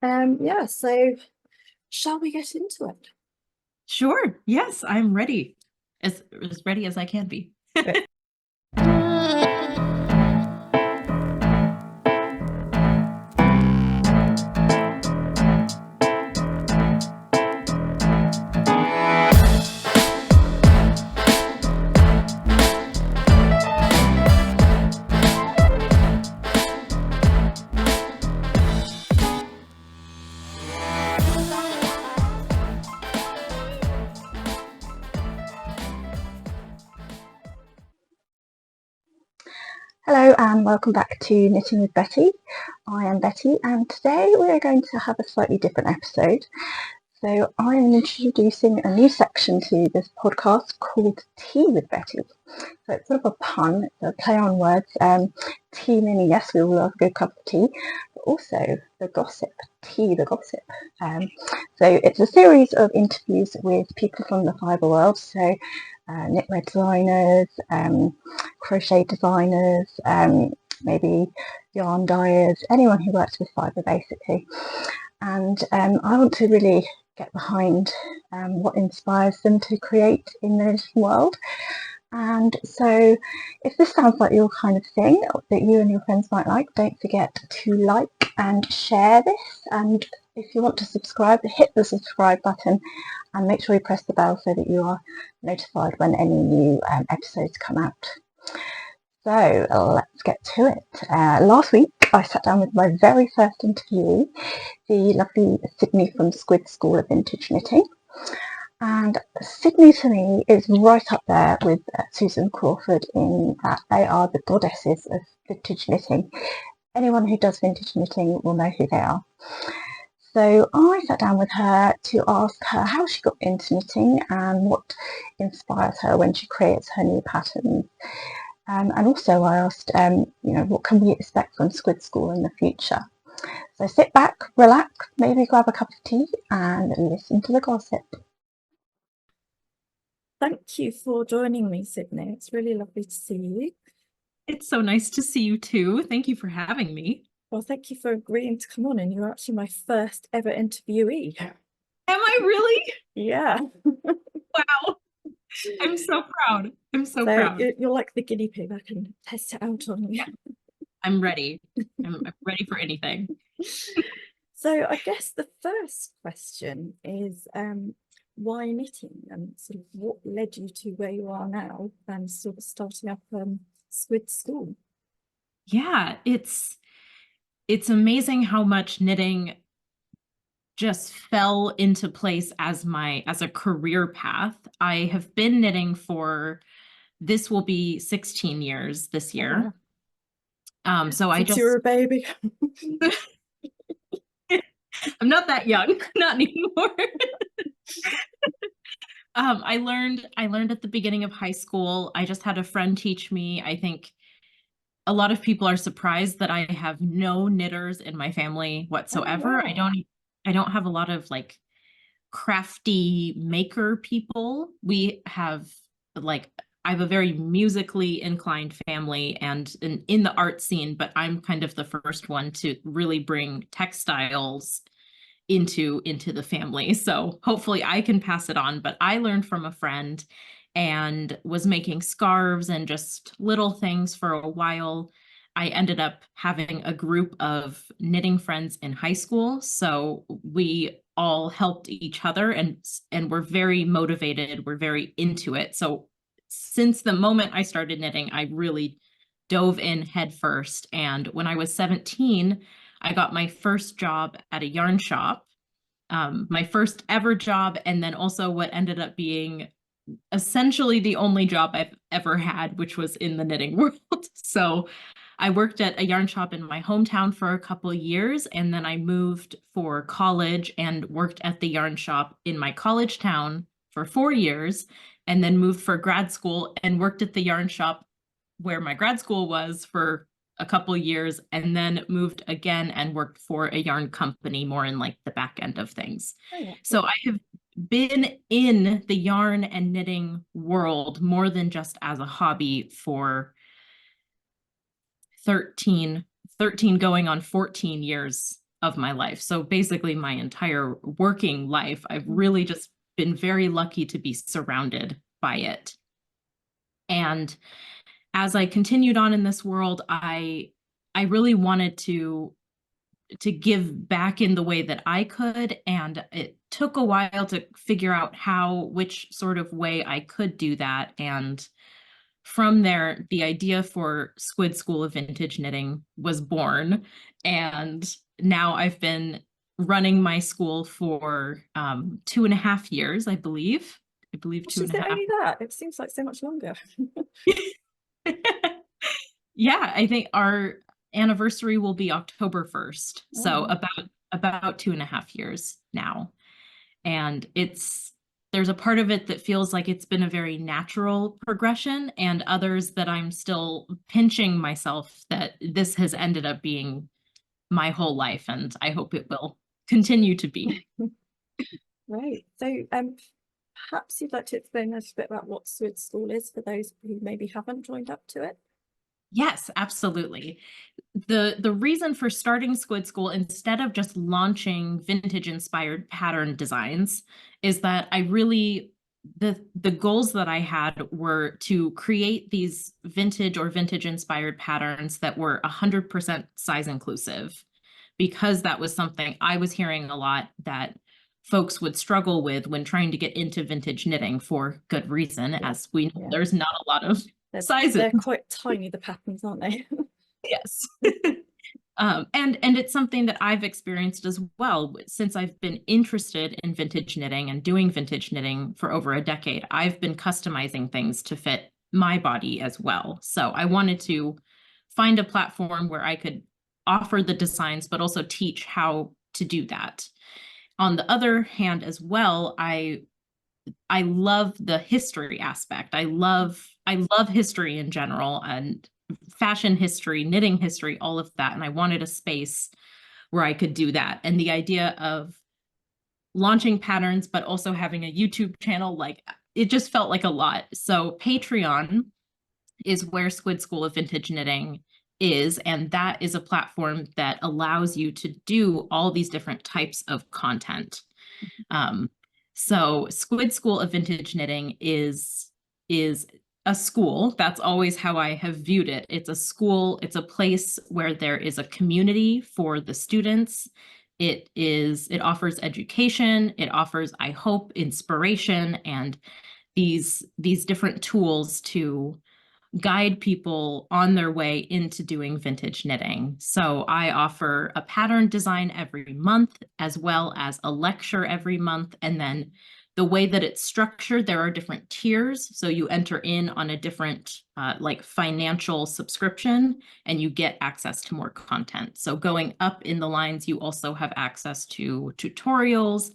Yeah, so shall we get into it? Sure. Yes, I'm ready. As ready as I can be. Great. Hello and welcome back to Knitting with Betty. I am Betty and today we are going to have a slightly different episode. So I am introducing a new section to this podcast called Tea with Betty. So it's sort of a pun, it's a play on words. Tea meaning yes, we all love a good cup of tea, but also the gossip, tea the gossip. So it's a series of interviews with people from the fibre world. So knitwear designers, crochet designers, maybe yarn dyers, anyone who works with fibre basically. And I want to really get behind what inspires them to create in the knitting world. And so if this sounds like your kind of thing that you and your friends might like, don't forget to like and share this. And if you want to subscribe, hit the subscribe button and make sure you press the bell so that you are notified when any new episodes come out. So let's get to it. Last week I sat down with my very first interviewee, the lovely Sydney from Squid School of Vintage Knitting. And Sydney to me is right up there with Susan Crawford in that they are the goddesses of vintage knitting. Anyone who does vintage knitting will know who they are. So I sat down with her to ask her how she got into knitting and what inspires her when she creates her new patterns. And also I asked, what can we expect from Squid School in the future? So sit back, relax, maybe grab a cup of tea and listen to the gossip. Thank you for joining me, Sydney. It's really lovely to see you. It's so nice to see you too. Thank you for having me. Well, thank you for agreeing to come on, and you're actually my first ever interviewee. Am I really? Yeah. Wow. I'm so proud. I'm so So proud. you're like the guinea pig. I can test it out on you. I'm ready. I'm ready for anything. So I guess the first question is why knitting and sort of what led you to where you are now and sort of starting up Squid School? Yeah, it's amazing how much knitting just fell into place as a career path. I have been knitting for this will be 16 years this year. So I Since you were just a baby. I'm not that young, not anymore. I learned at the beginning of high school. I just had a friend teach me. I think a lot of people are surprised that I have no knitters in my family Oh, whatsoever. wow. I don't have a lot of like crafty maker people. We have like I have a very musically inclined family and in the art scene, but I'm kind of the first one to really bring textiles into the family. So hopefully I can pass it on. But I learned from a friend and was making scarves and just little things for a while. I ended up having a group of knitting friends in high school, so we all helped each other and we're very motivated, we're very into it. So since the moment I started knitting, I really dove in head first. And when I was 17, I got my first job at a yarn shop, my first ever job, and then also what ended up being essentially the only job I've ever had, which was in the knitting world. So I worked at a yarn shop in my hometown for a couple of years, and then I moved for college and worked at the yarn shop in my college town for 4 years, and then moved for grad school and worked at the yarn shop where my grad school was for a couple years, and then moved again and worked for a yarn company more in like the back end of things. Oh, So I have been in the yarn and knitting world more than just as a hobby for 13 going on 14 years of my life. So basically my entire working life, I've really just been very lucky to be surrounded by it. And as I continued on in this world, I really wanted to give back in the way that I could. And it took a while to figure out which sort of way I could do that. And from there, the idea for Squid School of Vintage Knitting was born. And now I've been running my school for 2.5 years, I believe. Two Is and a it half. only that? It seems like so much longer. Yeah, I think our anniversary will be October 1st. So about 2.5 years now. And there's a part of it that feels like it's been a very natural progression, and others that I'm still pinching myself that this has ended up being my whole life, and I hope it will continue to be. Right. So perhaps you'd like to explain a little bit about what Squid School is for those who maybe haven't joined up to it. Yes, absolutely. The reason for starting Squid School instead of just launching vintage inspired pattern designs is that the goals that I had were to create these vintage or vintage inspired patterns that were 100% size inclusive, because that was something I was hearing a lot that folks would struggle with when trying to get into vintage knitting, for good reason, as we know there's not a lot of sizes. They're quite tiny, the patterns, aren't they? Yes. And it's something that I've experienced as well. Since I've been interested in vintage knitting and doing vintage knitting for over a decade, I've been customizing things to fit my body as well. So I wanted to find a platform where I could offer the designs, but also teach how to do that. On the other hand, as well, I love the history aspect. I love history in general, and fashion history, knitting history, all of that. And I wanted a space where I could do that. And the idea of launching patterns, but also having a YouTube channel, like, it just felt like a lot. So Patreon is where Squid School of Vintage Knitting is. And that is a platform that allows you to do all these different types of content. So Squid School of Vintage Knitting is a school. That's always how I have viewed it. It's a school, it's a place where there is a community for the students. It offers education, it offers, I hope, inspiration, and these different tools to guide people on their way into doing vintage knitting. So I offer a pattern design every month, as well as a lecture every month. And then the way that it's structured, there are different tiers. So you enter in on a different like financial subscription, and you get access to more content. So going up in the lines, you also have access to tutorials,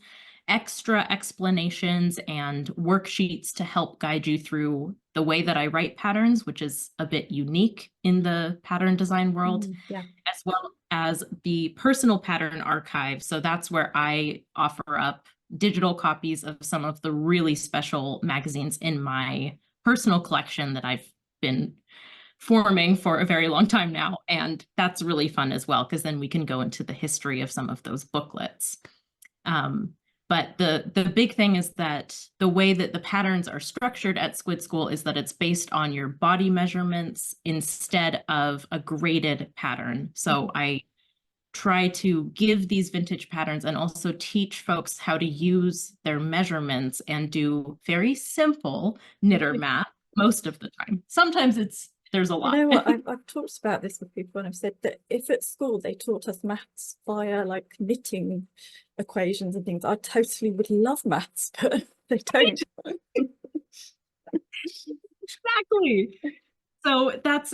extra explanations, and worksheets to help guide you through the way that I write patterns, which is a bit unique in the pattern design world, as well as the personal pattern archive. So that's where I offer up digital copies of some of the really special magazines in my personal collection that I've been forming for a very long time now. And that's really fun as well, because then we can go into the history of some of those booklets. But the big thing is that the way that the patterns are structured at Squid School is that it's based on your body measurements instead of a graded pattern. So I try to give these vintage patterns and also teach folks how to use their measurements and do very simple knitter math most of the time. Sometimes there's a lot. You know what, I've talked about this with people, and I've said that if at school they taught us maths via like knitting equations and things, I totally would love maths, but they don't. Exactly. So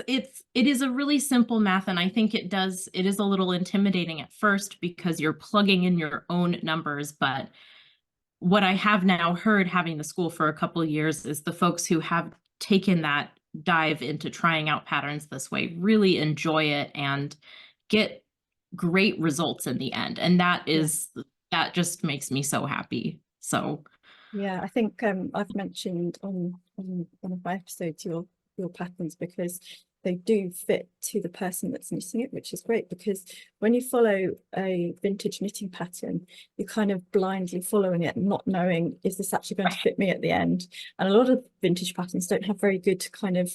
it is a really simple math, and I think it is a little intimidating at first because you're plugging in your own numbers. But what I have now heard, having the school for a couple of years, is the folks who have taken that dive into trying out patterns this way really enjoy it and get great results in the end. And that just makes me so happy. So yeah, I think I've mentioned on one of my episodes your patterns, because they do fit to the person that's knitting it, which is great, because when you follow a vintage knitting pattern, you're kind of blindly following it, not knowing, is this actually going to fit me at the end? And a lot of vintage patterns don't have very good kind of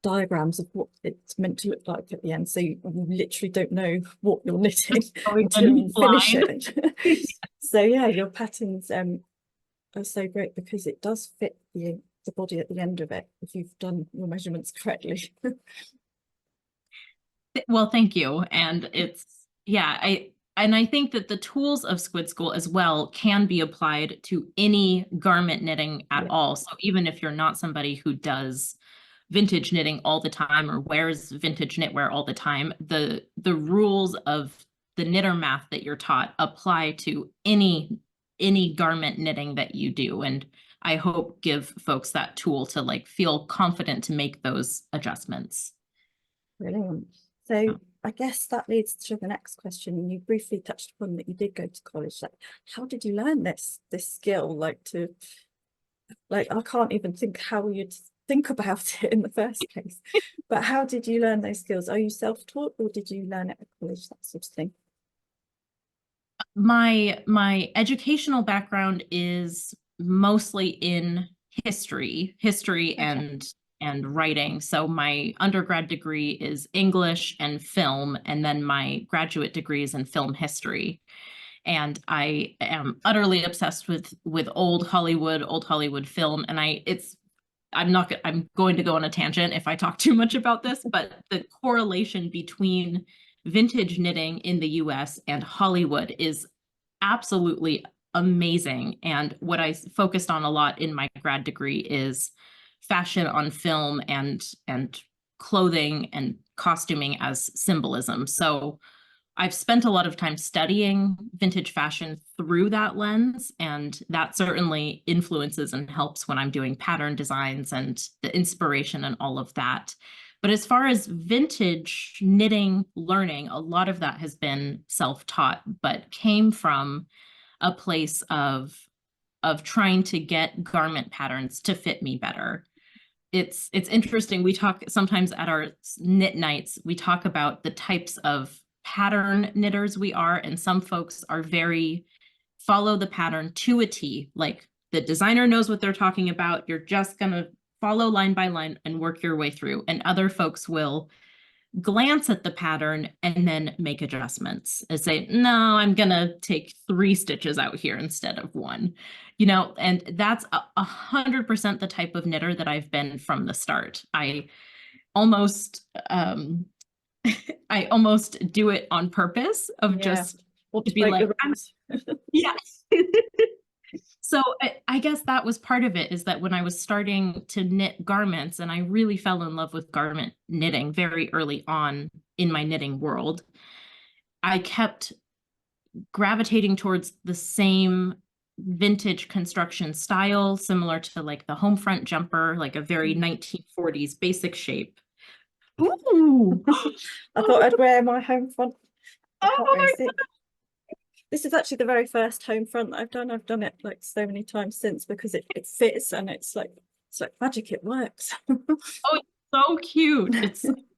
diagrams of what it's meant to look like at the end, so you literally don't know what you're knitting until you finish it. So yeah, your patterns are so great because it does fit the body at the end of it if you've done your measurements correctly. Well, thank you. And it's, yeah, I think that the tools of Squid School as well can be applied to any garment knitting at all. So even if you're not somebody who does vintage knitting all the time or wears vintage knitwear all the time, the rules of the knitter math that you're taught apply to any garment knitting that you do. And I hope give folks that tool to like feel confident to make those adjustments. Brilliant. So I guess that leads to the next question. You briefly touched upon that you did go to college. Like, how did you learn this skill? Like I can't even think how you'd think about it in the first place. But how did you learn those skills? Are you self-taught or did you learn it at college, that sort of thing? My educational background is mostly in history okay. and writing. So my undergrad degree is English and film, and then my graduate degree is in film history. And I am utterly obsessed with old Hollywood film. And I'm going to go on a tangent if I talk too much about this, but the correlation between vintage knitting in the US and Hollywood is absolutely amazing. And what I focused on a lot in my grad degree is fashion on film and clothing and costuming as symbolism. So I've spent a lot of time studying vintage fashion through that lens, and that certainly influences and helps when I'm doing pattern designs and the inspiration and all of that. But as far as vintage knitting learning, a lot of that has been self-taught, but came from a place of trying to get garment patterns to fit me better. It's interesting. We talk sometimes at our knit nights, we talk about the types of pattern knitters we are, and some folks are very follow the pattern to a T, like the designer knows what they're talking about, you're just gonna follow line by line and work your way through. And other folks will glance at the pattern and then make adjustments and say, no, I'm gonna take 3 stitches out here instead of 1, and that's 100% the type of knitter that I've been from the start. I almost do it on purpose of just to be like, yes. So I guess that was part of it, is that when I was starting to knit garments, and I really fell in love with garment knitting very early on in my knitting world, I kept gravitating towards the same vintage construction style, similar to like the home front jumper, like a very 1940s basic shape. Ooh! I thought I'd wear my home front. This is actually the very first home front that I've done. I've done it like so many times since because it fits and it's like magic. It works. Oh, it's so cute.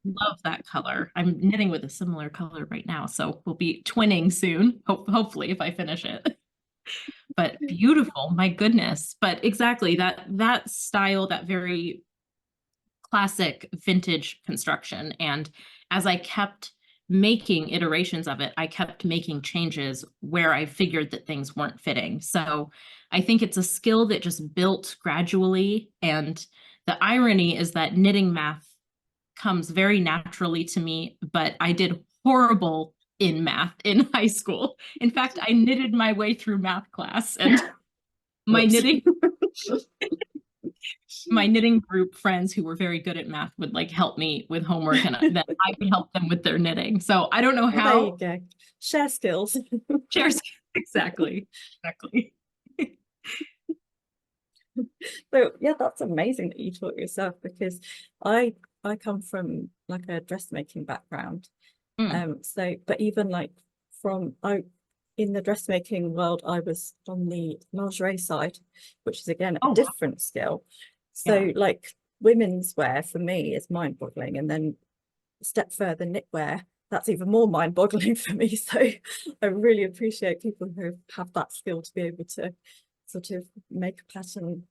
Love that color. I'm knitting with a similar color right now, so we'll be twinning soon. Hopefully, if I finish it. But beautiful, my goodness. But exactly that style, that very classic vintage construction. And as I kept making iterations of it, I kept making changes where I figured that things weren't fitting. So I think it's a skill that just built gradually. And the irony is that knitting math comes very naturally to me, but I did horrible in math in high school. In fact, I knitted my way through math class, and my knitting group friends who were very good at math would like help me with homework, and then I would help them with their knitting. So I don't know how. There you go. Share skills. Share skills. Exactly. So yeah, that's amazing that you taught yourself, because I come from like a dressmaking background. So but even like in the dressmaking world, I was on the lingerie side, which is again a different skill. So like women's wear for me is mind-boggling, and then step further, knitwear, that's even more mind-boggling for me. So I really appreciate people who have that skill to be able to sort of make a pattern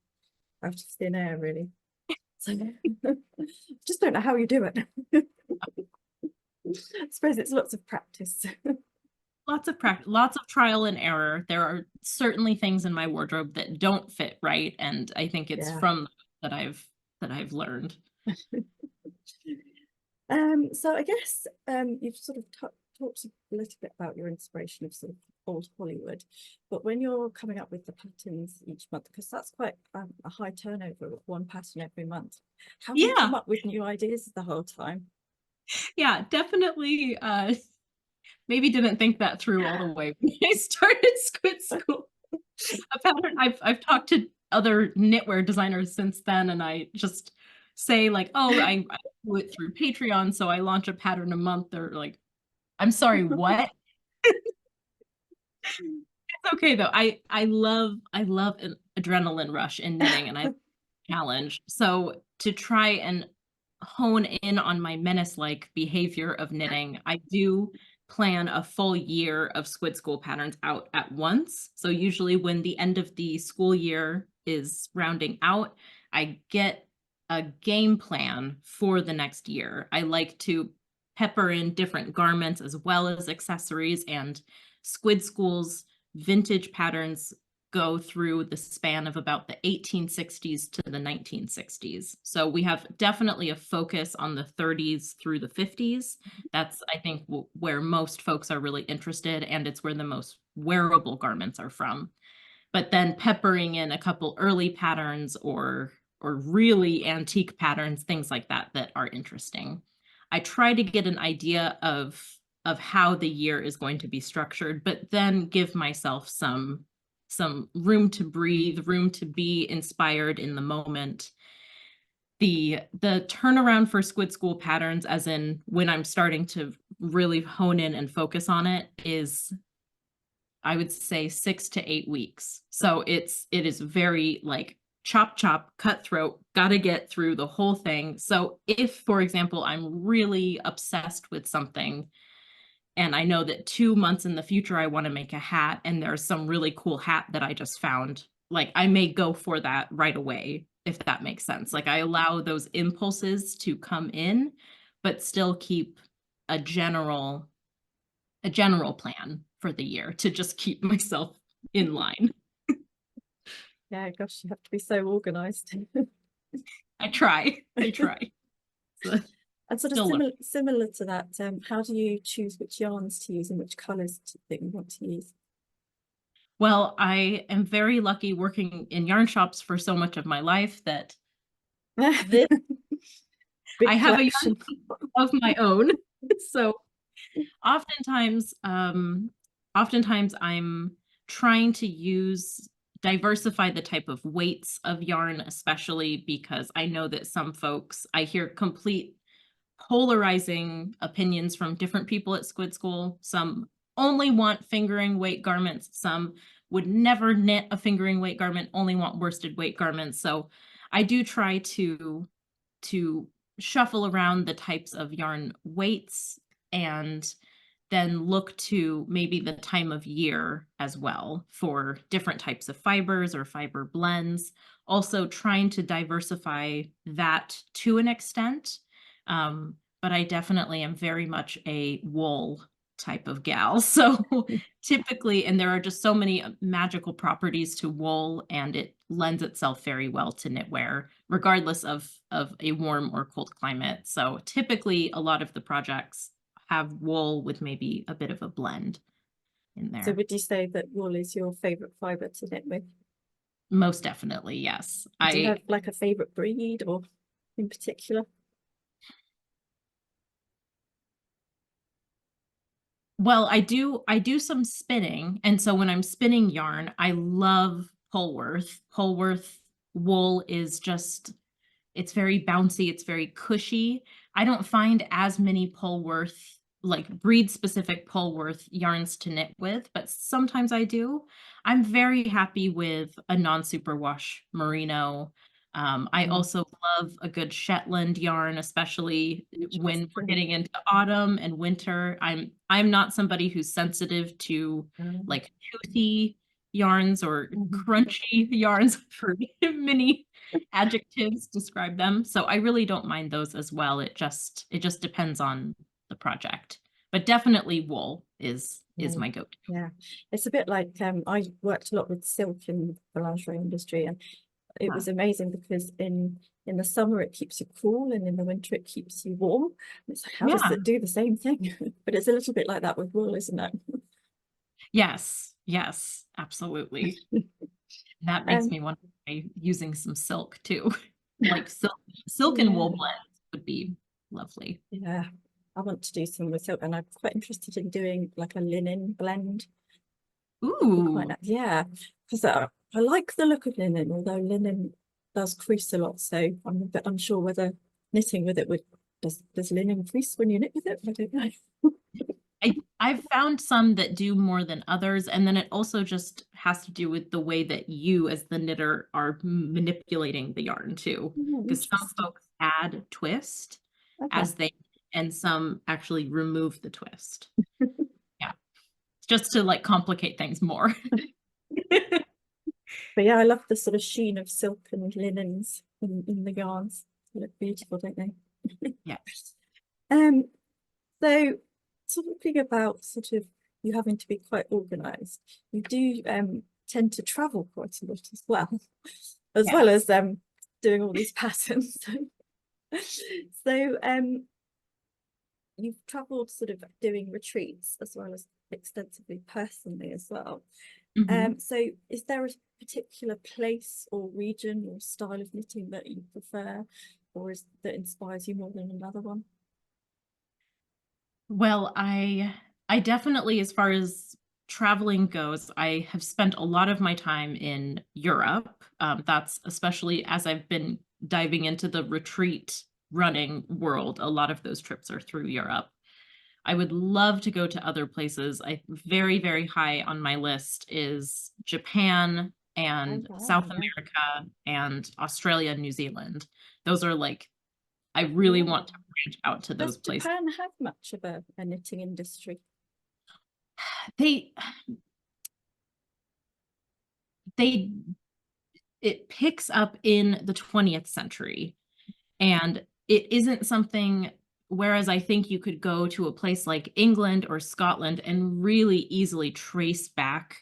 out of thin air, really. So just don't know how you do it. I suppose it's lots of practice. Lots of practice, lots of trial and error. There are certainly things in my wardrobe that don't fit right, and I think it's from that I've learned. So I guess you've sort of talked a little bit about your inspiration of sort of old Hollywood, but when you're coming up with the patterns each month, because that's quite a high turnover of one pattern every month, how do you come up with new ideas the whole time? Yeah, definitely. Maybe didn't think that through all the way when I started Squid School. A pattern I've talked to other knitwear designers since then, and I just say like, oh, I do it through Patreon, so I launch a pattern a month. They're like, I'm sorry, what? It's okay though. I love an adrenaline rush in knitting, and I challenge. So to try and hone in on my menace-like behavior of knitting, I do plan a full year of Squid School patterns out at once. So usually when the end of the school year is rounding out, I get a game plan for the next year. I like to pepper in different garments as well as accessories, and Squid School's vintage patterns go through the span of about the 1860s to the 1960s. So we have definitely a focus on the 30s through the 50s. That's, I think, where most folks are really interested, and it's where the most wearable garments are from. But then peppering in a couple early patterns or really antique patterns, things like that that are interesting. I try to get an idea of how the year is going to be structured, but then give myself some room to breathe, room to be inspired in the moment. The turnaround for Squid School patterns, as in when I'm starting to really hone in and focus on it, is, I would say, 6 to 8 weeks. So it is very like chop, cutthroat, gotta get through the whole thing. So if, for example, I'm really obsessed with something, and I know that 2 months in the future, I want to make a hat, and there's some really cool hat that I just found, like I may go for that right away, if that makes sense. Like I allow those impulses to come in, but still keep a general plan for the year to just keep myself in line. Yeah, gosh, you have to be so organized. I try. So, and sort of similar to that, how do you choose which yarns to use and which colors that you want to use? Well, I am very lucky working in yarn shops for so much of my life that this, I have a yarn of my own. So oftentimes I'm trying to diversify the type of weights of yarn, especially because I know that some folks, I hear complete polarizing opinions from different people at Squid School. Some only want fingering weight garments. Some would never knit a fingering weight garment, only want worsted weight garments. So I do try to shuffle around the types of yarn weights, and then look to maybe the time of year as well for different types of fibers or fiber blends. Also trying to diversify that to an extent. But I definitely am very much a wool type of gal. So typically, and there are just so many magical properties to wool, and it lends itself very well to knitwear, regardless of a warm or cold climate. So typically a lot of the projects have wool with maybe a bit of a blend in there. So would you say that wool is your favorite fiber to knit with? Most definitely, yes. Do you have like a favorite breed or in particular? Well, I do some spinning, and so when I'm spinning yarn, I love Polworth. Polworth wool is just, it's very bouncy, it's very cushy. I don't find as many Polworth, like breed-specific Polworth yarns to knit with, but sometimes I do. I'm very happy with a non-superwash merino. I also love a good Shetland yarn, especially when we're Interesting. getting into autumn and winter. I'm not somebody who's sensitive to like toothy yarns or crunchy yarns. For many adjectives describe them. So I really don't mind those as well. It just depends on the project. But definitely wool is my go-to. Yeah, it's a bit like I worked a lot with silk in the lingerie industry, and it was amazing because in the summer it keeps you cool, and in the winter it keeps you warm. It's like, how does it do the same thing? But it's a little bit like that with wool, isn't it? Yes, yes, absolutely. That makes me want to try using some silk too. Like silk and wool blends would be lovely. Yeah, I want to do some with silk, and I'm quite interested in doing like a linen blend. Ooh, yeah, because I like the look of linen, although linen does crease a lot, so I'm a bit unsure whether knitting with it would does linen crease when you knit with it? I don't know. I've found some that do more than others, and then it also just has to do with the way that you as the knitter are manipulating the yarn too. Because some folks add twist as they, and some actually remove the twist. Yeah, just to like complicate things more. But yeah, I love the sort of sheen of silk and linens in the yarns. They look beautiful, don't they? Yeah. So talking about sort of you having to be quite organized, you do tend to travel quite a lot as well, well as doing all these patterns. So you've traveled sort of doing retreats as well as extensively personally as well. So is there a particular place or region or style of knitting that you prefer, or that inspires you more than another one? Well, I definitely, as far as traveling goes, I have spent a lot of my time in Europe. That's especially as I've been diving into the retreat running world. A lot of those trips are through Europe. I would love to go to other places. Very, very high on my list is Japan and South America and Australia and New Zealand. Those are like, I really want to branch out to those places. Does Japan have much of a knitting industry? It picks up in the 20th century, and it isn't something, whereas I think you could go to a place like England or Scotland and really easily trace back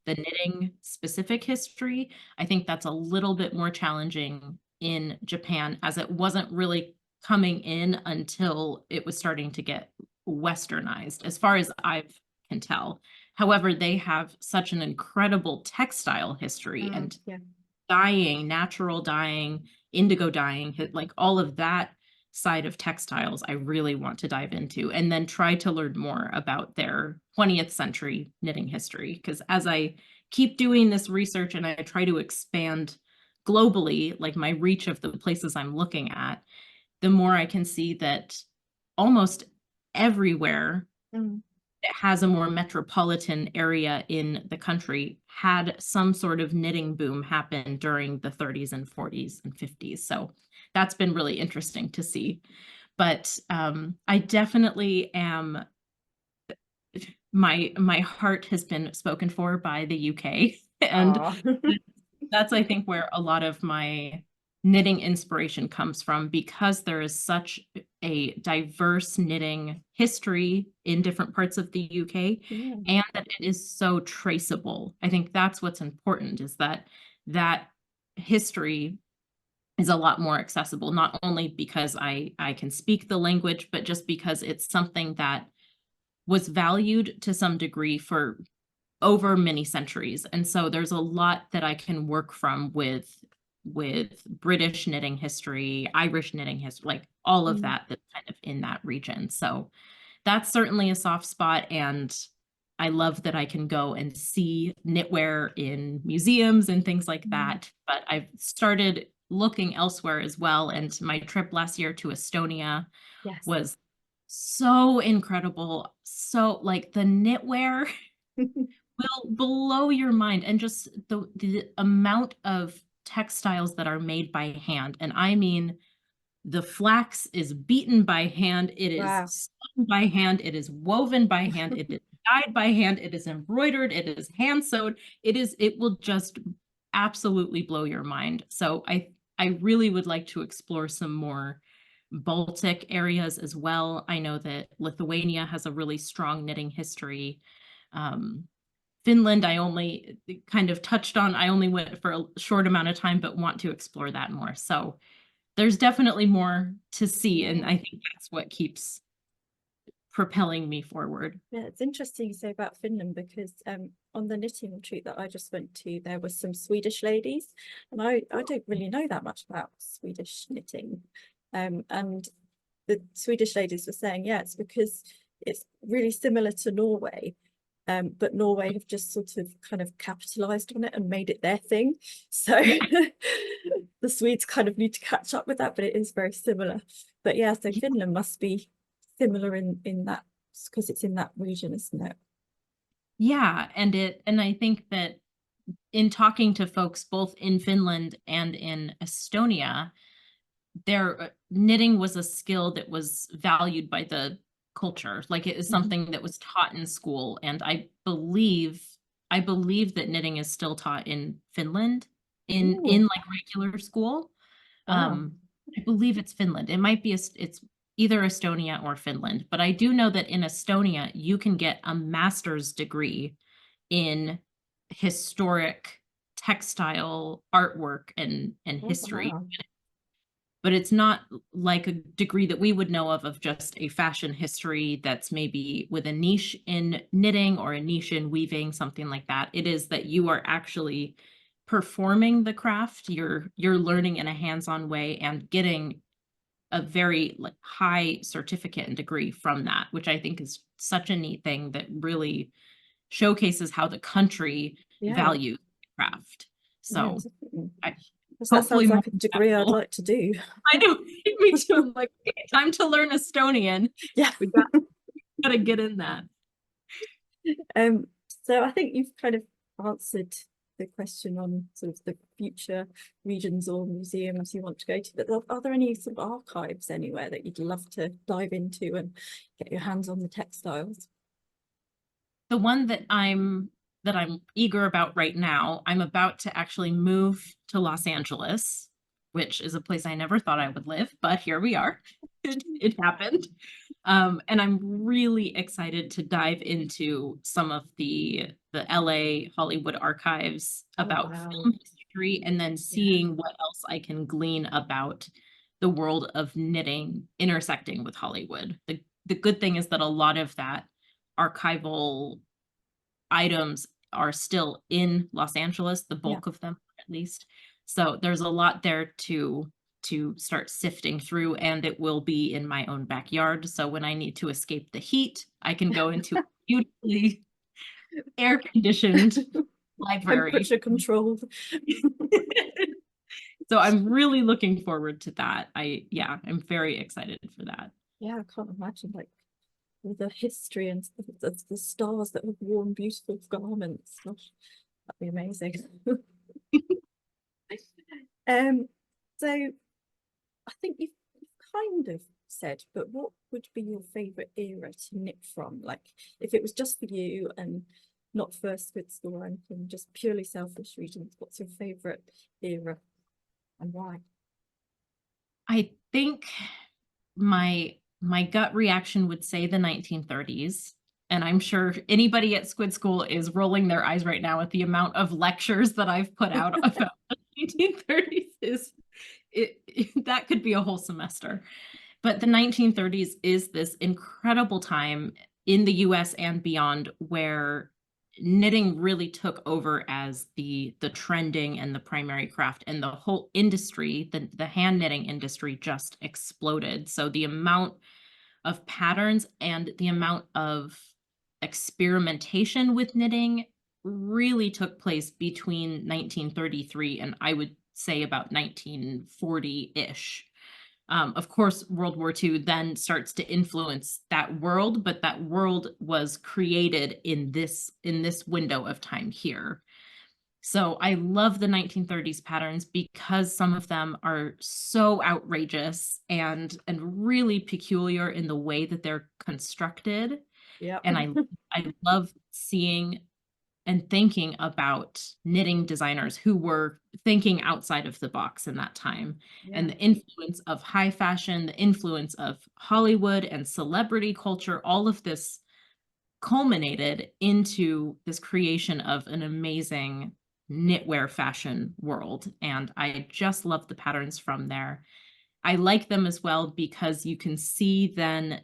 the knitting specific history. I think that's a little bit more challenging in Japan, as it wasn't really coming in until it was starting to get westernized, as far as I can tell. However, they have such an incredible textile history and dyeing, natural dyeing, indigo dyeing, like all of that side of textiles, I really want to dive into, and then try to learn more about their 20th century knitting history. Because as I keep doing this research and I try to expand globally, like my reach of the places I'm looking at, the more I can see that almost everywhere that has a more metropolitan area in the country had some sort of knitting boom happen during the 30s and 40s and 50s. So that's been really interesting to see. But I definitely am, my heart has been spoken for by the UK. And that's, I think, where a lot of my knitting inspiration comes from, because there is such a diverse knitting history in different parts of the UK, and that it is so traceable. I think that's what's important, is that history is a lot more accessible, not only because I can speak the language, but just because it's something that was valued to some degree for over many centuries. And so there's a lot that I can work from with British knitting history, Irish knitting history, like all of that that's kind of in that region. So that's certainly a soft spot. And I love that I can go and see knitwear in museums and things like that. But I've started looking elsewhere as well. And my trip last year to Estonia was so incredible. So like the knitwear will blow your mind, and just the amount of textiles that are made by hand. And I mean, the flax is beaten by hand, it is Wow. spun by hand, it is woven by hand, it is dyed by hand, it is embroidered, it is hand sewed. It will just absolutely blow your mind. So I really would like to explore some more Baltic areas as well. I know that Lithuania has a really strong knitting history. Finland, I only kind of touched on. I only went for a short amount of time, but want to explore that more. So there's definitely more to see, and I think that's what keeps propelling me forward. Yeah, it's interesting you say about Finland, because on the knitting retreat that I just went to, there were some Swedish ladies, and I don't really know that much about Swedish knitting. And the Swedish ladies were saying, yeah, it's because it's really similar to Norway, but Norway have just sort of kind of capitalized on it and made it their thing. So the Swedes kind of need to catch up with that, but it is very similar. But yeah, so Finland must be similar in that, because it's in that region, isn't it? Yeah, and I think that in talking to folks both in Finland and in Estonia, their knitting was a skill that was valued by the culture. Like it is something that was taught in school. And I believe that knitting is still taught in Finland in like regular school. Wow. I believe it's Finland. It might be it's either Estonia or Finland, but I do know that in Estonia you can get a master's degree in historic textile artwork and history. Wow. But it's not like a degree that we would know of just a fashion history that's maybe with a niche in knitting or a niche in weaving, something like that. It is that you are actually performing the craft, you're learning in a hands-on way and getting a very like high certificate and degree from that, which I think is such a neat thing that really showcases how the country values craft. So that hopefully sounds like a degree I'd like to do. I know, me too. I'm like, okay, time to learn Estonian. Yeah, we gotta get in that. So I think you've kind of answered the question on sort of the future regions or museums you want to go to, but are there any sort of archives anywhere that you'd love to dive into and get your hands on the textiles? The one that I'm eager about right now, I'm about to actually move to Los Angeles, which is a place I never thought I would live, but here we are. It happened. And I'm really excited to dive into some of the LA Hollywood archives about film history, and then seeing what else I can glean about the world of knitting intersecting with Hollywood. The good thing is that a lot of that archival items are still in Los Angeles, the bulk of them at least. So there's a lot there to start sifting through, and it will be in my own backyard. So when I need to escape the heat, I can go into a beautifully air-conditioned library. Temperature controlled. So I'm really looking forward to that. I'm very excited for that. Yeah, I can't imagine like the history and the stars that have worn beautiful garments. Gosh, that'd be amazing. So I think you've kind of said, but what would be your favorite era to knit from? Like if it was just for you and not for Squid School or anything, just purely selfish reasons, what's your favorite era and why? I think my gut reaction would say the 1930s. And I'm sure anybody at Squid School is rolling their eyes right now at the amount of lectures that I've put out about the 1930s. That could be a whole semester. But the 1930s is this incredible time in the US and beyond where knitting really took over as the trending and the primary craft, and the whole industry, the hand knitting industry just exploded. So the amount of patterns and the amount of experimentation with knitting really took place between 1933 and I would say about 1940-ish. Of course, World War II then starts to influence that world, but that world was created in this window of time here. So I love the 1930s patterns because some of them are so outrageous and really peculiar in the way that they're constructed. Yeah. And I love seeing and thinking about knitting designers who were thinking outside of the box in that time, and the influence of high fashion, the influence of Hollywood and celebrity culture, all of this culminated into this creation of an amazing knitwear fashion world. And I just love the patterns from there. I like them as well because you can see then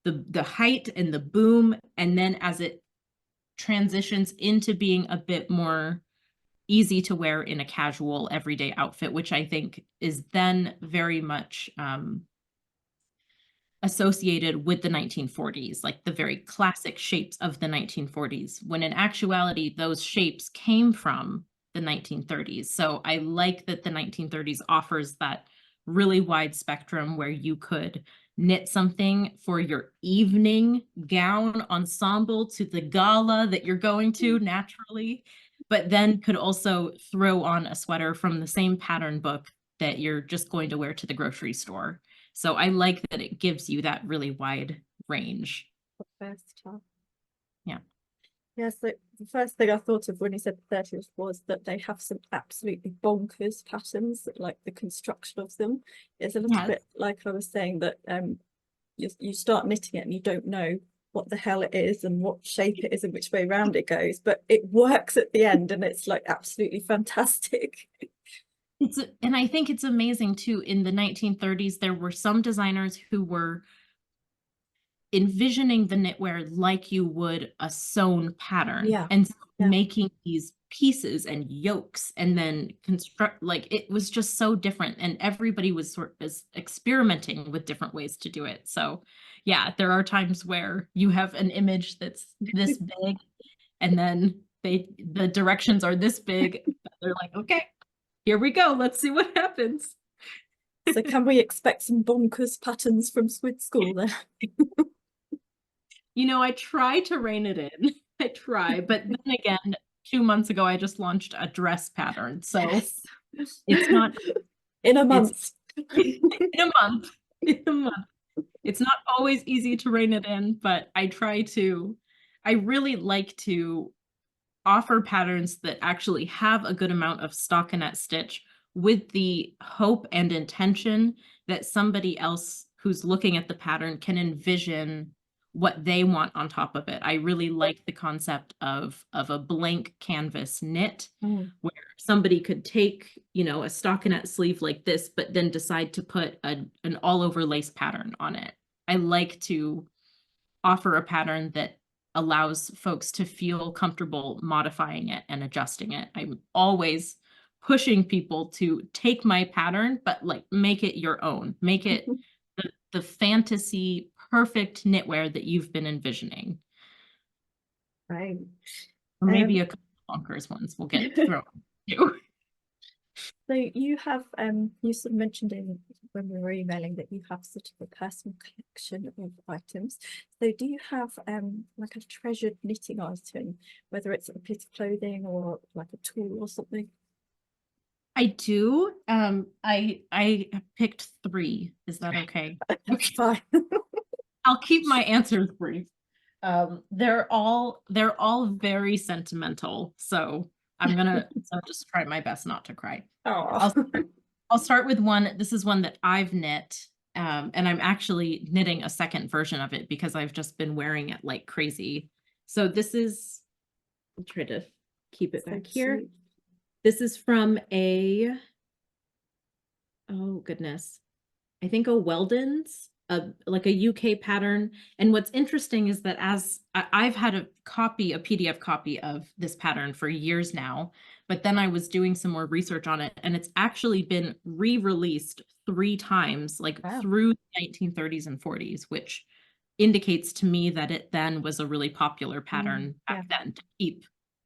the height and the boom, and then as it transitions into being a bit more easy to wear in a casual everyday outfit, which I think is then very much associated with the 1940s, like the very classic shapes of the 1940s, when in actuality, those shapes came from the 1930s. So I like that the 1930s offers that really wide spectrum where you could knit something for your evening gown ensemble to the gala that you're going to naturally, but then could also throw on a sweater from the same pattern book that you're just going to wear to the grocery store. So I like that it gives you that really wide range. Versatile. Yeah. Yeah, so the first thing I thought of when you said the 30s was that they have some absolutely bonkers patterns, like the construction of them is a little bit like I was saying that you start knitting it and you don't know what the hell it is and what shape it is and which way round it goes, but it works at the end and it's like absolutely fantastic. And I think it's amazing too. In the 1930s, there were some designers who were envisioning the knitwear like you would a sewn pattern, and making these pieces and yokes and then construct, like it was just so different, and everybody was sort of experimenting with different ways to do it. So yeah, there are times where you have an image that's this big and then the directions are this big. They're like, okay, here we go, let's see what happens. So can we expect some bonkers patterns from Squid School then? You know, I try to rein it in. I try, but then again, 2 months ago, I just launched a dress pattern. So it's not in a month. In a month. In a month. It's not always easy to rein it in, but I really like to offer patterns that actually have a good amount of stockinette stitch with the hope and intention that somebody else who's looking at the pattern can envision what they want on top of it. I really like the concept of a blank canvas knit where somebody could take, you know, a stockinette sleeve like this, but then decide to put an all over lace pattern on it. I like to offer a pattern that allows folks to feel comfortable modifying it and adjusting it. I'm always pushing people to take my pattern, but like make it your own, make it the fantasy perfect knitwear that you've been envisioning. Right. Or maybe a couple bonkers ones will get thrown too. So you have you sort of mentioned when we were emailing that you have sort of a personal collection of items. So do you have like a treasured knitting item, whether it's a piece of clothing or like a tool or something? I do. I picked 3. Is that okay? That's fine. I'll keep my answers brief. They're all very sentimental, so I'll just try my best not to cry. I'll start with one. This is one that I've knit, and I'm actually knitting a second version of it because I've just been wearing it like crazy. So this is, I'll try to keep it back here. This is from oh goodness, I think a Weldon's, like a UK pattern. And what's interesting is that as I've had a PDF copy of this pattern for years now, but then I was doing some more research on it, and it's actually been re-released 3 times, like through the 1930s and 40s, which indicates to me that it then was a really popular pattern back then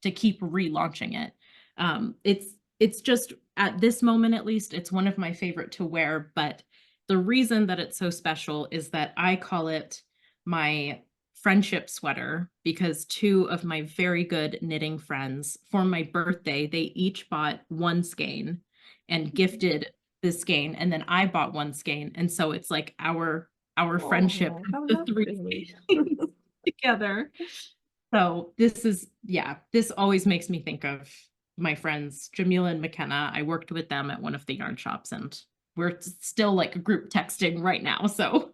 to keep relaunching it. It's just, at this moment at least, it's one of my favorite to wear, but the reason that it's so special is that I call it my friendship sweater because two of my very good knitting friends, for my birthday, they each bought one skein and gifted the skein, and then I bought one skein, and so it's like our friendship, Oh, how the three lovely. together. So this always makes me think of my friends Jamila and McKenna. I worked with them at one of the yarn shops, and we're still like group texting right now. So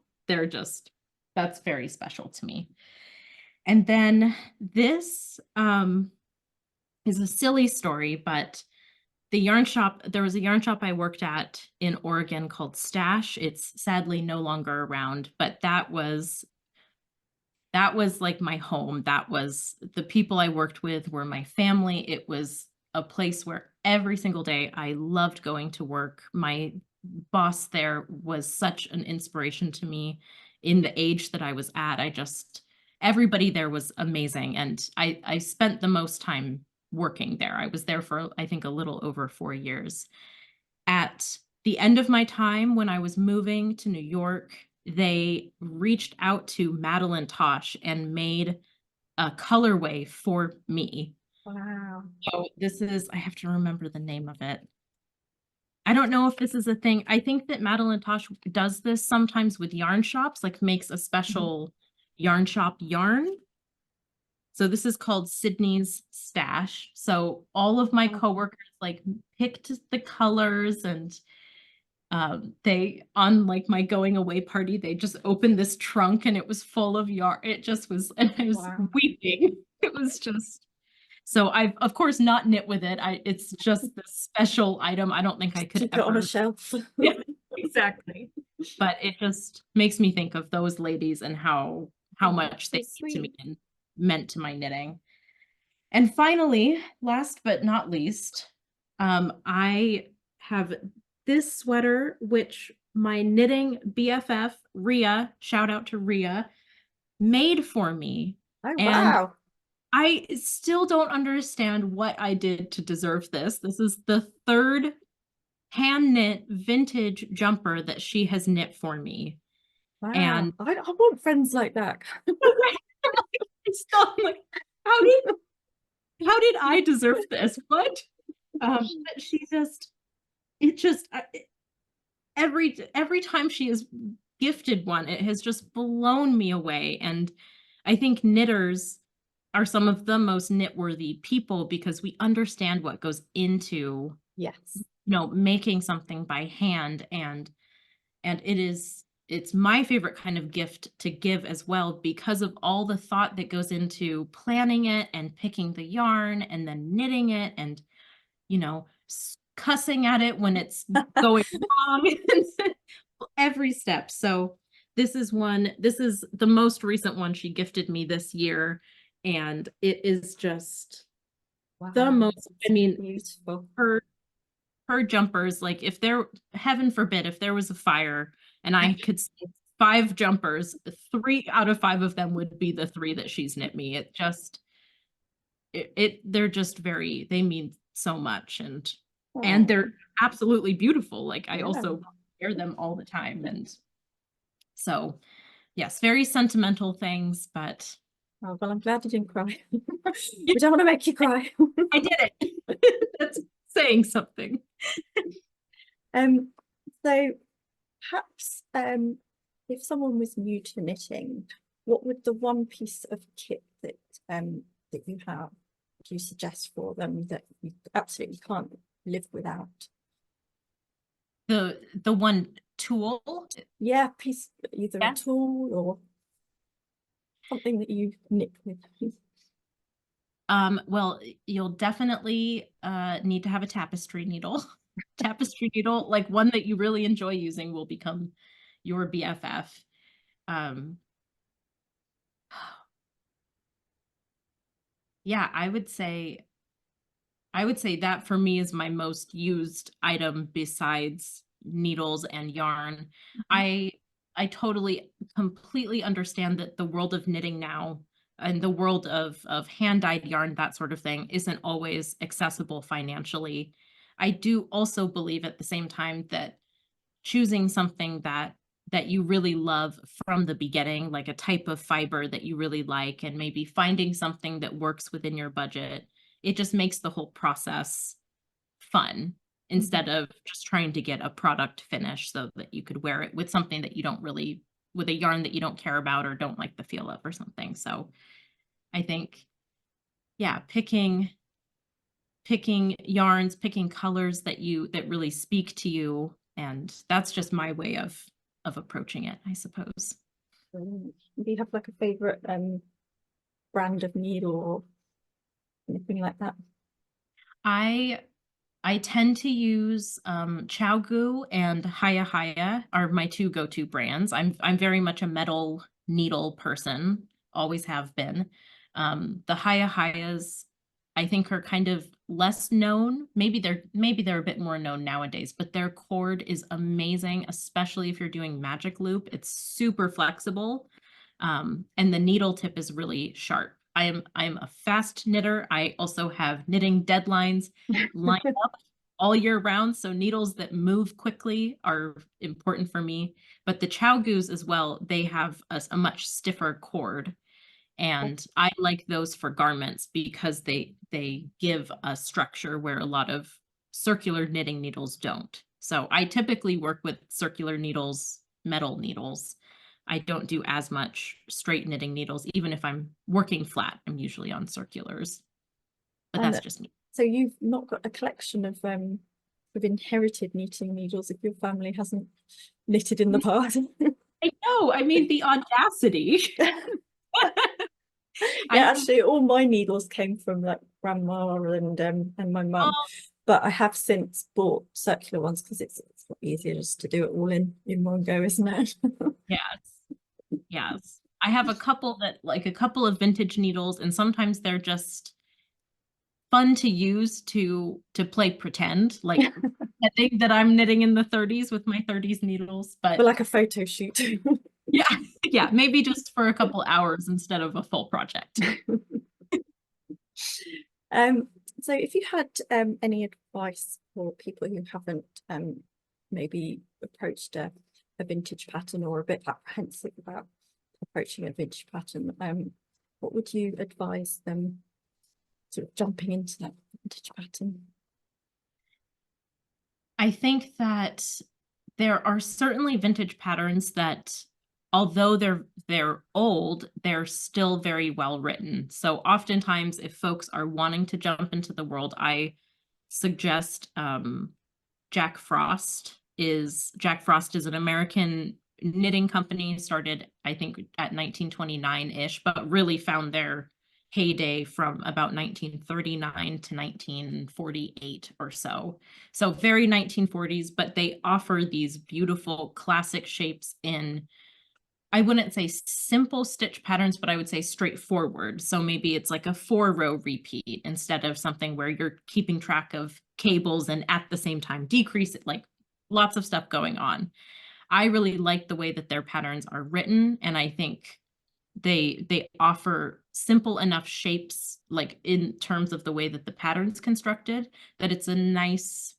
that's very special to me. And then this is a silly story, but there was a yarn shop I worked at in Oregon called Stash. It's sadly no longer around, but that was like my home. That was the people I worked with were my family. It was a place where every single day I loved going to work. My boss there was such an inspiration to me in the age that I was at. Everybody there was amazing. And I spent the most time working there. I was there for, I think, a little over 4 years. At the end of my time, when I was moving to New York, they reached out to Madeline Tosh and made a colorway for me. Wow. So I have to remember the name of it. I don't know if this is a thing. I think that Madeline Tosh does this sometimes with yarn shops, like makes a special yarn shop yarn. So this is called Sydney's Stash. So all of my coworkers like picked the colors, and they, on like my going away party, they just opened this trunk and it was full of yarn. It just was, and I was weeping. It was just, so I've of course not knit with it. It's just this special item. I don't think I could Keep it on ever. a shelf. Yeah, exactly. But it just makes me think of those ladies and how much they so meant to me sweet. and meant to my knitting. And finally, last but not least, I have this sweater, which my knitting BFF, Rhea, shout out to Rhea, made for me. Oh, And wow. I still don't understand what I did to deserve this. This is the third hand knit vintage jumper that she has knit for me. Wow. And I want friends like that. it's still like, how did I deserve this? What? But every time she has gifted one, it has just blown me away. And I think knitters are some of the most knit-worthy people because we understand what goes into making something by hand, and it's my favorite kind of gift to give as well because of all the thought that goes into planning it and picking the yarn and then knitting it and cussing at it when it's going wrong. Every step. So this is the most recent one she gifted me this year, and it is just the most, I mean, beautiful. Her jumpers, like if there, heaven forbid, if there was a fire and I could see 5 jumpers, 3 out of 5 of them would be the 3 that she's knit me. They're just they mean so much, and they're absolutely beautiful. Like I also wear them all the time. And so, yes, very sentimental things, but. Oh, well, I'm glad you didn't cry. We don't want to make you cry. I did it. That's saying something. So perhaps if someone was new to knitting, what would the one piece of kit that you have do you suggest for them that you absolutely can't live without? The one tool? Yeah, either a tool or something that you knit with. Well, you'll definitely need to have a tapestry needle. Tapestry needle, like one that you really enjoy using, will become your BFF. Yeah, I would say that for me is my most used item besides needles and yarn. I totally, completely understand that the world of knitting now and the world of hand-dyed yarn, that sort of thing, isn't always accessible financially. I do also believe at the same time that choosing something that that you really love from the beginning, like a type of fiber that you really like, and maybe finding something that works within your budget, it just makes the whole process fun instead of just trying to get a product finish so that you could wear it with something that you don't really, with a yarn that you don't care about or don't like the feel of or something. So I think, yeah, picking yarns, picking colors that really speak to you. And that's just my way of approaching it, I suppose. Do you have like a favorite brand of needle or anything like that? I tend to use Chow and Haya Haya are my two go-to brands. I'm very much a metal needle person, always have been. The Haya Hayas I think are kind of less known. Maybe they're a bit more known nowadays, but their cord is amazing, especially if you're doing magic loop. It's super flexible. And the needle tip is really sharp. I'm a fast knitter. I also have knitting deadlines lined up all year round. So needles that move quickly are important for me. But the Chow as well, they have a much stiffer cord. And I like those for garments because they give a structure where a lot of circular knitting needles don't. So I typically work with circular needles, metal needles. I don't do as much straight knitting needles. Even if I'm working flat, I'm usually on circulars. But that's just me. So you've not got a collection of inherited knitting needles if your family hasn't knitted in the past. I know. I mean, the audacity. Yeah, actually, all my needles came from like grandma and my mum, but I have since bought circular ones because it's a lot easier just to do it all in one go, isn't it? Yes. I have a couple of vintage needles, and sometimes they're just fun to use to play pretend, like pretending that I'm knitting in the 30s with my 30s needles, but like a photo shoot. yeah, maybe just for a couple hours instead of a full project. So if you had any advice for people who haven't maybe approached a vintage pattern or a bit apprehensive about approaching a vintage pattern, what would you advise them sort of jumping into that vintage pattern? I think that there are certainly vintage patterns that, although they're old, they're still very well written. So oftentimes if folks are wanting to jump into the world, I suggest Jack Frost is an American knitting company, started I think at 1929-ish, but really found their heyday from about 1939 to 1948 or so. So very 1940s, but they offer these beautiful classic shapes in, I wouldn't say simple stitch patterns, but I would say straightforward. So maybe it's like a 4-row repeat instead of something where you're keeping track of cables and at the same time decrease it, like lots of stuff going on. I really like the way that their patterns are written, and I think they offer simple enough shapes, like in terms of the way that the pattern's constructed, that it's a nice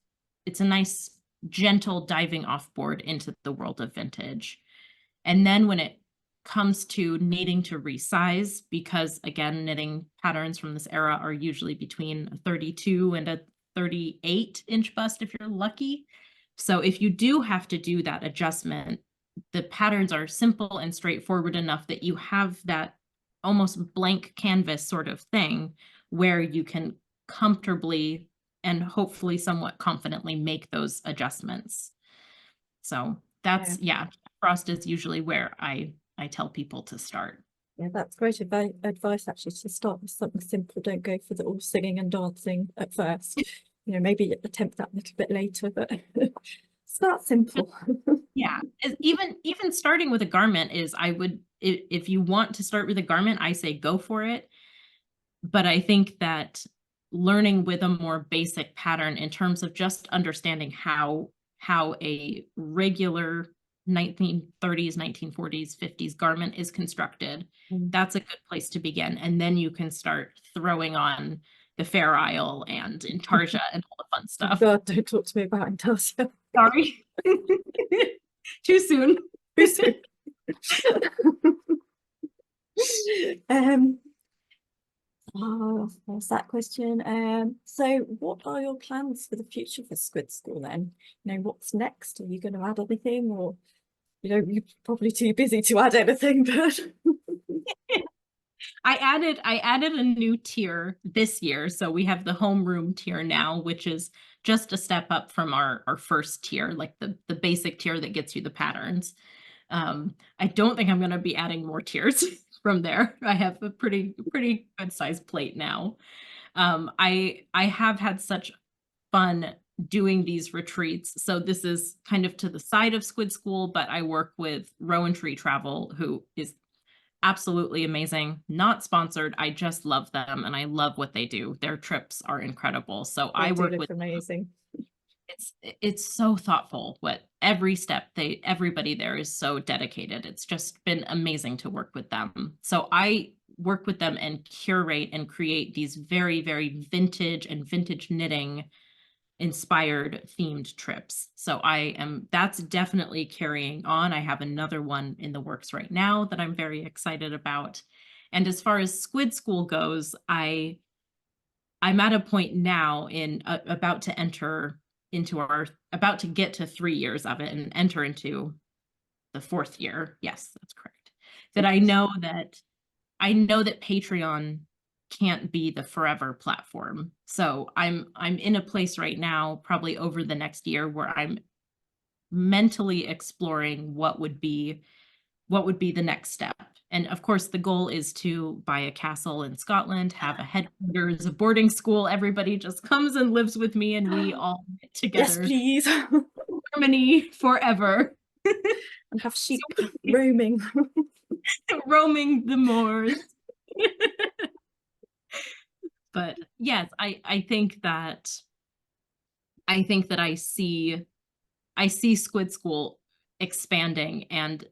gentle diving off board into the world of vintage. And then when it comes to needing to resize, because again, knitting patterns from this era are usually between a 32 and a 38-inch bust if you're lucky. So if you do have to do that adjustment, the patterns are simple and straightforward enough that you have that almost blank canvas sort of thing where you can comfortably and hopefully somewhat confidently make those adjustments. So that's, yeah, Frost is usually where I tell people to start. Yeah, that's great advice actually, to start with something simple. Don't go for the all singing and dancing at first. You know, maybe attempt that a little bit later, but start simple. Yeah, even starting with a garment is, I would, if you want to start with a garment, I say go for it. But I think that learning with a more basic pattern in terms of just understanding how a regular 1930s, 1940s, 50s garment is constructed, that's a good place to begin. And then you can start throwing on the Fair Isle and Intarsia and all the fun stuff. God, don't talk to me about Intarsia. Sorry. Too soon. There's that question. So what are your plans for the future for Squid School then? You know, what's next? Are you going to add anything, or you're probably too busy to add anything, but I added a new tier this year. So we have the homeroom tier now, which is just a step up from our first tier, like the basic tier that gets you the patterns. I don't think I'm going to be adding more tiers from there. I have a pretty good sized plate now. I have had such fun doing these retreats. So this is kind of to the side of Squid School, but I work with Rowan Tree Travel, who is absolutely amazing. Not sponsored. I just love them and I love what they do. Their trips are incredible. So they I do work look with amazing. it's so thoughtful. What every step everybody there is so dedicated. It's just been amazing to work with them. So I work with them and curate and create these very, very vintage and vintage knitting inspired themed trips. So that's definitely carrying on. I have another one in the works right now that I'm very excited about. And as far as Squid School goes, I'm at a point now in about to get to 3 years of it and enter into the 4th year. Yes, that's correct. That I know that Patreon can't be the forever platform. So I'm in a place right now, probably over the next year, where I'm mentally exploring what would be the next step. And of course, the goal is to buy a castle in Scotland, have a headquarters, a boarding school. Everybody just comes and lives with me and we all get together. Yes, please. Harmony forever. And have sheep roaming. Roaming the moors. But yes, I think that I see Squid School expanding, and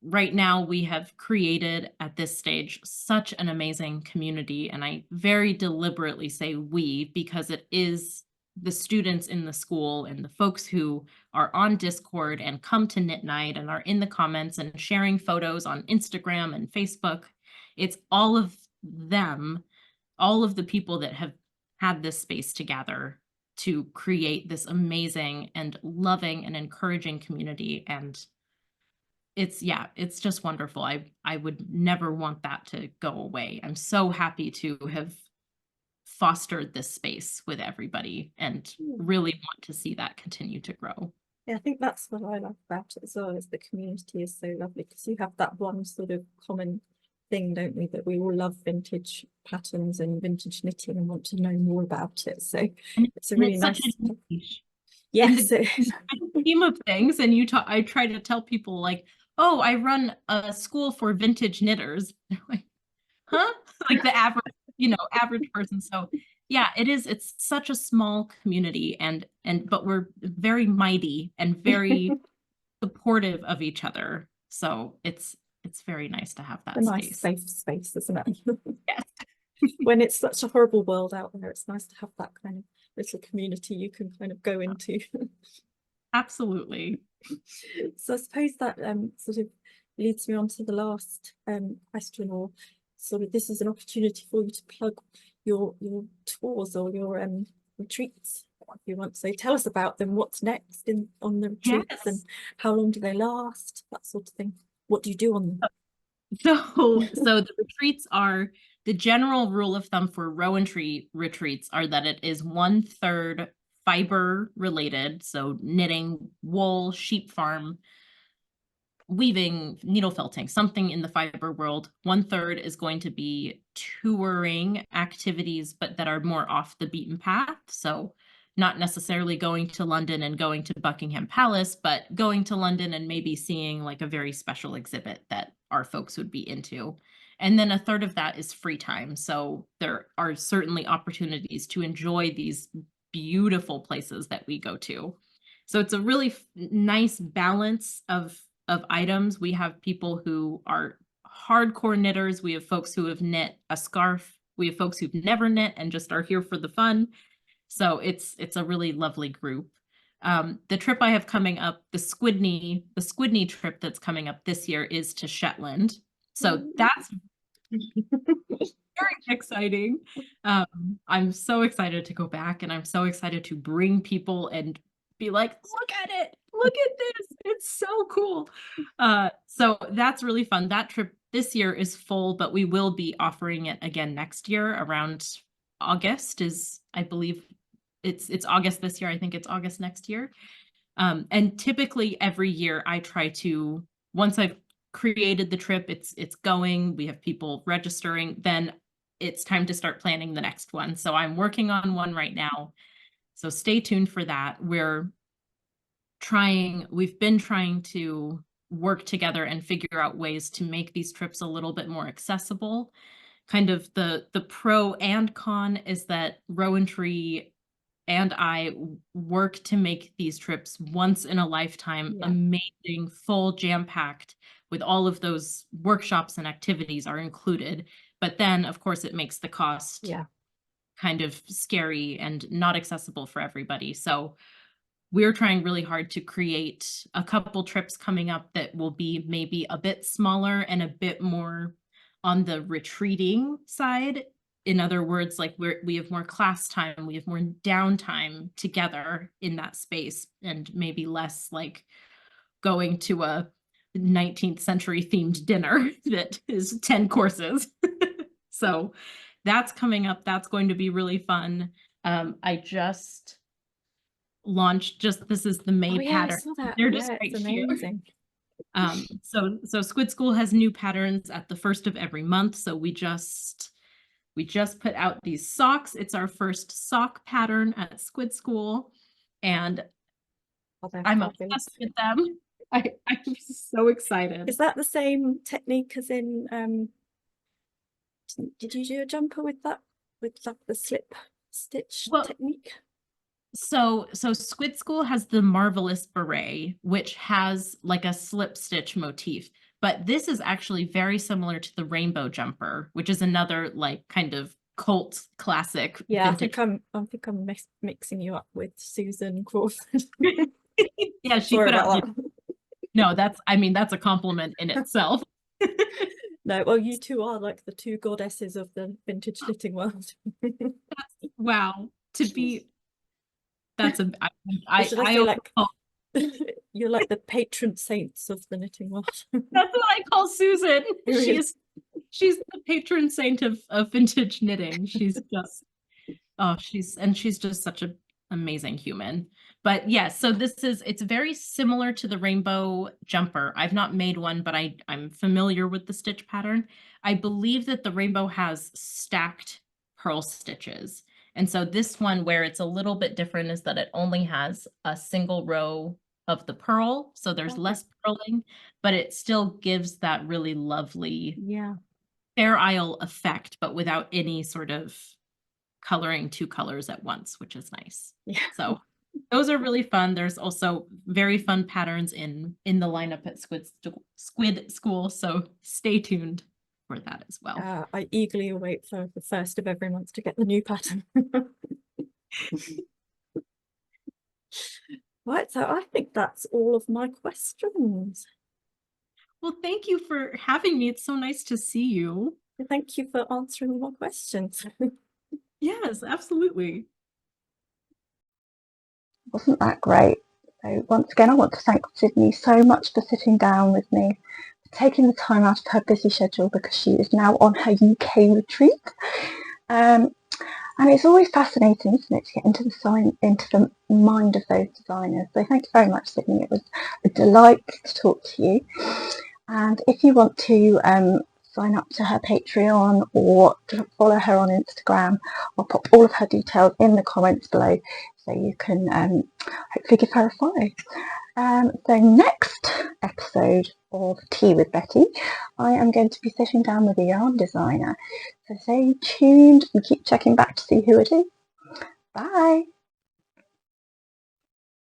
right now we have created at this stage such an amazing community, and I very deliberately say we because it is the students in the school and the folks who are on Discord and come to Knit Night and are in the comments and sharing photos on Instagram and Facebook. It's all of them, all of the people that have had this space together to create this amazing and loving and encouraging community. And it's just wonderful. I would never want that to go away. I'm so happy to have fostered this space with everybody and really want to see that continue to grow. Yeah, I think that's what I love about it as well, is the community is so lovely because you have that one sort of common thing, don't we, that we all love vintage patterns and vintage knitting and want to know more about it. So it's a really nice. Yes, in the scheme of things, and I try to tell people like, oh, I run a school for vintage knitters. They're like, huh? Like the average person. So yeah, it's such a small community but we're very mighty and very supportive of each other. So it's very nice to have that a space. Nice safe space, isn't it? Yes. When it's such a horrible world out there, it's nice to have that kind of little community you can kind of go into. Absolutely. So I suppose that sort of leads me on to the last question, or sort of this is an opportunity for you to plug your tours or your retreats if you want. So tell us about them. What's next on the retreats? Yes. And how long do they last? That sort of thing. What do you do on them? So the retreats are, the general rule of thumb for Rowan Tree retreats are that it is 1/3 fiber related. So knitting, wool, sheep farm, weaving, needle felting, something in the fiber world. 1/3 is going to be touring activities, but that are more off the beaten path. So not necessarily going to London and going to Buckingham Palace, but going to London and maybe seeing like a very special exhibit that our folks would be into. And then 1/3 of that is free time. So there are certainly opportunities to enjoy these beautiful places that we go to. So it's a really nice balance of items. We have people who are hardcore knitters. We have folks who have knit a scarf. We have folks who've never knit and just are here for the fun. So it's a really lovely group. The trip I have coming up, the Squidney trip that's coming up this year is to Shetland. So that's very exciting. I'm so excited to go back, and I'm so excited to bring people and be like, look at it, look at this, it's so cool. So that's really fun. That trip this year is full, but we will be offering it again next year around August is, I believe it's August this year. I think it's August next year. And typically every year I try to, once I've created the trip, it's going, we have people registering, then it's time to start planning the next one. So I'm working on one right now. So stay tuned for that. We've been trying to work together and figure out ways to make these trips a little bit more accessible. Kind of the pro and con is that Rowan Tree and I work to make these trips once in a lifetime, amazing, full jam-packed, with all of those workshops and activities are included. But then, of course, it makes the cost kind of scary and not accessible for everybody. So we're trying really hard to create a couple trips coming up that will be maybe a bit smaller and a bit more on the retreating side. In other words, like we have more class time, we have more downtime together in that space, and maybe less like going to a 19th century themed dinner that is 10 courses. So that's coming up. That's going to be really fun. I just launched, this is the May pattern. I saw that. They're just it's right here. amazing. So Squid School has new patterns at the first of every month. So we just put out these socks. It's our first sock pattern at Squid School, and I'm obsessed with them. I'm so excited. Is that the same technique as in, did you do a jumper with that, with like the slip stitch technique? So Squid School has the Marvelous Beret, which has like a slip stitch motif, but this is actually very similar to the Rainbow Jumper, which is another like kind of cult classic. Yeah, vintage. I think I'm mixing you up with Susan Crawford. Yeah, she Sorry put out. about that. No, that's a compliment in itself. No, well, you two are like the two goddesses of the vintage knitting world. Wow, to be. That's a. You're like the patron saints of the knitting world. That's what I call Susan. She's the patron saint of vintage knitting. She's just, she's just such an amazing human. But yes, so it's very similar to the Rainbow Jumper. I've not made one, but I'm familiar with the stitch pattern. I believe that the Rainbow has stacked purl stitches. And so this one, where it's a little bit different, is that it only has a single row of the purl. So there's less purling, but it still gives that really lovely Fair Isle effect, but without any sort of coloring two colors at once, which is nice. Yeah. So those are really fun. There's also very fun patterns in the lineup at Squid School. So stay tuned for that as well. I eagerly await for the first of every month to get the new pattern. Right, so I think that's all of my questions. Well, thank you for having me. It's so nice to see you. Thank you for answering my questions. Yes, absolutely. Wasn't that great? So once again, I want to thank Sydney so much for sitting down with me, for taking the time out of her busy schedule, because she is now on her UK retreat. And it's always fascinating, isn't it, to get into the mind of those designers. So thank you very much, Sydney. It was a delight to talk to you. And if you want to sign up to her Patreon or to follow her on Instagram, I'll pop all of her details in the comments below, so you can hopefully give her a follow. So next episode of Tea with Betty, I am going to be sitting down with a yarn designer. So stay tuned and keep checking back to see who it is. Bye!